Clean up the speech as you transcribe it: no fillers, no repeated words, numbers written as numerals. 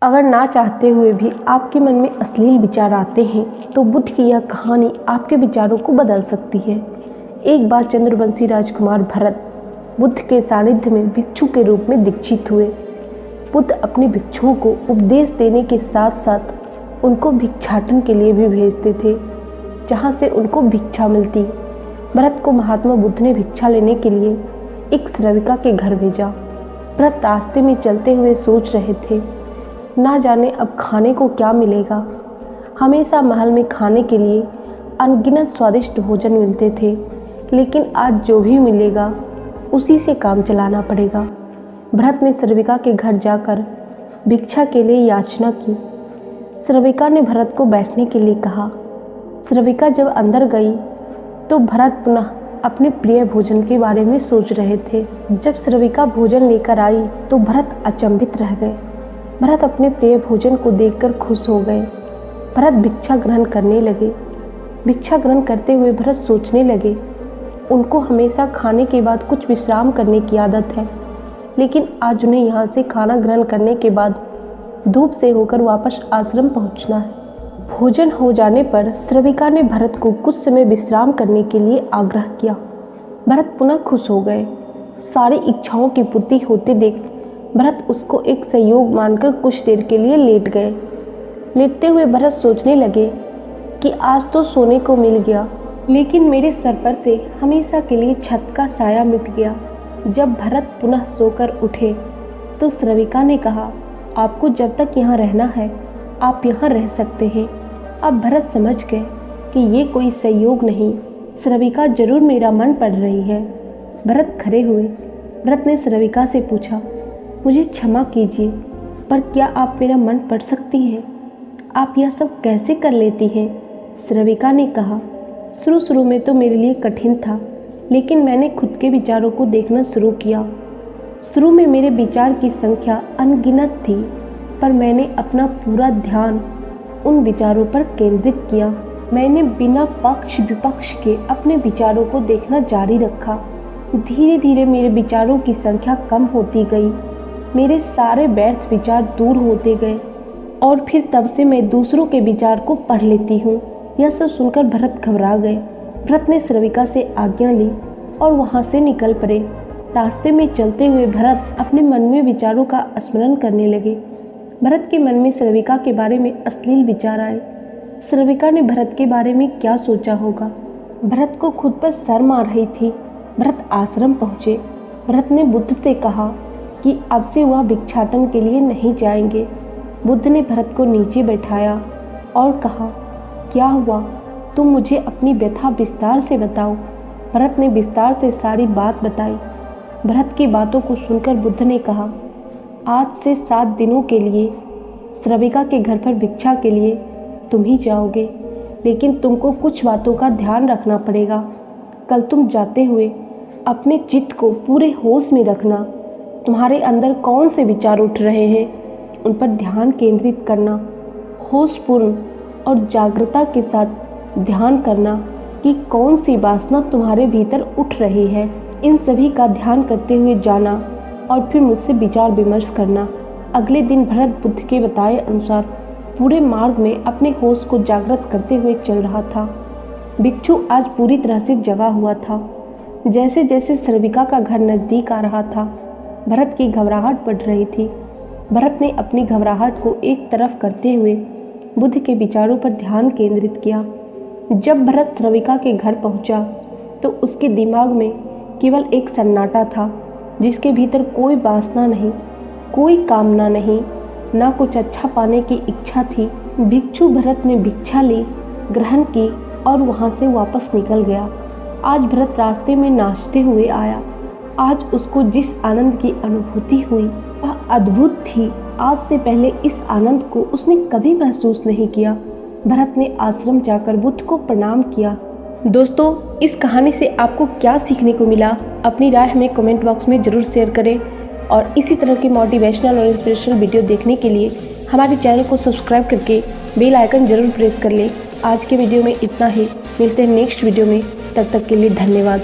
अगर ना चाहते हुए भी आपके मन में अश्लील विचार आते हैं तो बुद्ध की यह कहानी आपके विचारों को बदल सकती है। एक बार चंद्रवंशी राजकुमार भरत बुद्ध के सानिध्य में भिक्षु के रूप में दीक्षित हुए। बुद्ध अपने भिक्षुओं को उपदेश देने के साथ साथ उनको भिक्षाटन के लिए भी भेजते थे, जहाँ से उनको भिक्षा मिलती। भरत को महात्मा बुद्ध ने भिक्षा लेने के लिए एक श्रविका के घर भेजा। भरत रास्ते में चलते हुए सोच रहे थे, ना जाने अब खाने को क्या मिलेगा। हमेशा महल में खाने के लिए अनगिनत स्वादिष्ट भोजन मिलते थे, लेकिन आज जो भी मिलेगा उसी से काम चलाना पड़ेगा। भरत ने श्रविका के घर जाकर भिक्षा के लिए याचना की। श्रविका ने भरत को बैठने के लिए कहा। श्रविका जब अंदर गई तो भरत पुनः अपने प्रिय भोजन के बारे में सोच रहे थे। जब श्रविका भोजन लेकर आई तो भरत अचंभित रह गए। भरत अपने प्रिय भोजन को देखकर खुश हो गए। भरत भिक्षा ग्रहण करने लगे। भिक्षा ग्रहण करते हुए भरत सोचने लगे, उनको हमेशा खाने के बाद कुछ विश्राम करने की आदत है, लेकिन आज उन्हें यहाँ से खाना ग्रहण करने के बाद धूप से होकर वापस आश्रम पहुँचना है। भोजन हो जाने पर श्रविका ने भरत को कुछ समय विश्राम करने के लिए आग्रह किया। भरत पुनः खुश हो गए। सारी इच्छाओं की पूर्ति होते देख भरत उसको एक संयोग मानकर कुछ देर के लिए लेट गए। लेटते हुए भरत सोचने लगे कि आज तो सोने को मिल गया, लेकिन मेरे सर पर से हमेशा के लिए छत का साया मिट गया। जब भरत पुनः सोकर उठे तो श्रविका ने कहा, आपको जब तक यहाँ रहना है आप यहाँ रह सकते हैं। अब भरत समझ गए कि ये कोई संयोग नहीं, श्रविका जरूर मेरा मन पढ़ रही है। भरत खड़े हुए। भरत ने श्रविका से पूछा, मुझे क्षमा कीजिए, पर क्या आप मेरा मन पढ़ सकती हैं? आप यह सब कैसे कर लेती हैं? श्रविका ने कहा, शुरू में तो मेरे लिए कठिन था, लेकिन मैंने खुद के विचारों को देखना शुरू किया। शुरू में मेरे विचार की संख्या अनगिनत थी, पर मैंने अपना पूरा ध्यान उन विचारों पर केंद्रित किया। मैंने बिना पक्ष विपक्ष के अपने विचारों को देखना जारी रखा। धीरे धीरे मेरे विचारों की संख्या कम होती गई। मेरे सारे व्यर्थ विचार दूर होते गए और फिर तब से मैं दूसरों के विचार को पढ़ लेती हूँ। यह सब सुनकर भरत घबरा गए। भरत ने श्रविका से आज्ञा ली और वहाँ से निकल पड़े। रास्ते में चलते हुए भरत अपने मन में विचारों का स्मरण करने लगे। भरत के मन में श्रविका के बारे में अश्लील विचार आए। श्रविका ने भरत के बारे में क्या सोचा होगा? भरत को खुद पर शर्म आ रही थी। भरत आश्रम पहुँचे। भरत ने बुद्ध से कहा कि अब से वह भिक्षाटन के लिए नहीं जाएंगे। बुद्ध ने भरत को नीचे बैठाया और कहा, क्या हुआ? तुम मुझे अपनी व्यथा विस्तार से बताओ। भरत ने विस्तार से सारी बात बताई। भरत की बातों को सुनकर बुद्ध ने कहा, आज से 7 दिनों के लिए श्रविका के घर पर भिक्षा के लिए तुम ही जाओगे, लेकिन तुमको कुछ बातों का ध्यान रखना पड़ेगा। कल तुम जाते हुए अपने चित्त को पूरे होश में रखना। तुम्हारे अंदर कौन से विचार उठ रहे हैं उन पर ध्यान केंद्रित करना। होशपूर्ण और जागरूकता के साथ ध्यान करना कि कौन सी वासना तुम्हारे भीतर उठ रही है। इन सभी का ध्यान करते हुए जाना और फिर मुझसे विचार विमर्श करना। अगले दिन भरत बुद्ध के बताए अनुसार पूरे मार्ग में अपने होश को जागृत करते हुए चल रहा था। भिक्षु आज पूरी तरह से जगा हुआ था। जैसे जैसे श्रविका का घर नज़दीक आ रहा था, भरत की घबराहट बढ़ रही थी। भरत ने अपनी घबराहट को एक तरफ करते हुए बुद्ध के विचारों पर ध्यान केंद्रित किया। जब भरत श्रविका के घर पहुंचा तो उसके दिमाग में केवल एक सन्नाटा था, जिसके भीतर कोई वासना नहीं, कोई कामना नहीं, ना कुछ अच्छा पाने की इच्छा थी। भिक्षु भरत ने भिक्षा ली, ग्रहण की और वहाँ से वापस निकल गया। आज भरत रास्ते में नाचते हुए आया। आज उसको जिस आनंद की अनुभूति हुई वह अद्भुत थी। आज से पहले इस आनंद को उसने कभी महसूस नहीं किया। भरत ने आश्रम जाकर बुद्ध को प्रणाम किया। दोस्तों, इस कहानी से आपको क्या सीखने को मिला? अपनी राय हमें कमेंट बॉक्स में ज़रूर शेयर करें और इसी तरह के मोटिवेशनल और इंस्पिरेशनल वीडियो देखने के लिए हमारे चैनल को सब्सक्राइब करके बेल आइकन ज़रूर प्रेस कर लें। आज के वीडियो में इतना ही। मिलते हैं नेक्स्ट वीडियो में। तब तक के लिए धन्यवाद।